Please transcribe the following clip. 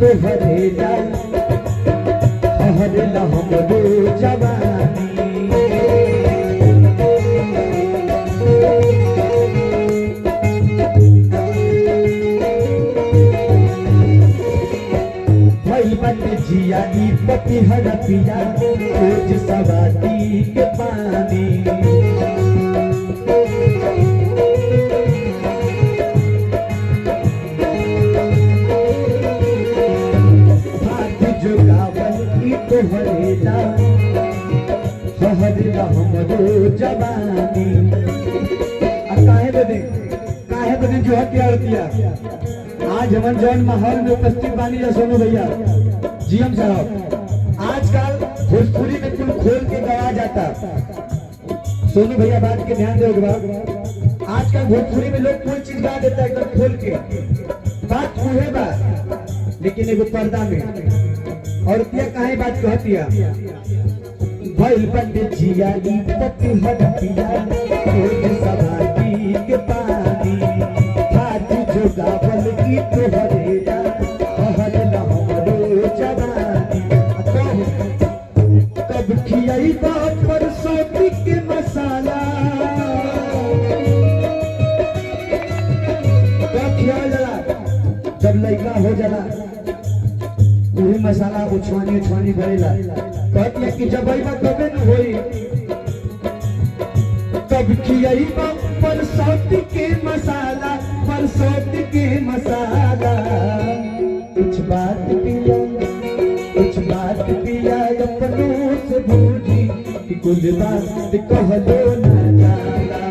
तो हरेला हरेला हमरो जवानी भइल बाटे जिया ई पति हर पिया खोज सवाती के पानी तो हरेला हरेला हमरो जवानी काहे बदे जो हत्या होतिया आज हमन जौन माहौल में उपस्थित बानी जा सोनू भैया जीएम साहब आजकल भोजपुरी में कुल खोल के गवा जाता सोनू भैया बात के ध्यान दोगे आजकल भोजपुरी में लोग कोई चीज गा देता है एकदम खोल के बात हुए बा लेकिन एगो पर्दा में और पिया काहे बात कहतिया भइल बाटे जिया ई पति हर पिया खोज सवाती के पानी हाथ जो गावल की तो हरेला हरेला हमरो जवानी कब खियाई बात पर सोती के मसाला कब खिया जला जब लड़का हो जला वही मसाला उछवानी उछवानी भरेला कहतिया कि जब आइबा तबे न होई कब खियाइबा परसौती के मसाला कुछ बात पिया अपनों से भूली कि कुल बात कहलो न जाला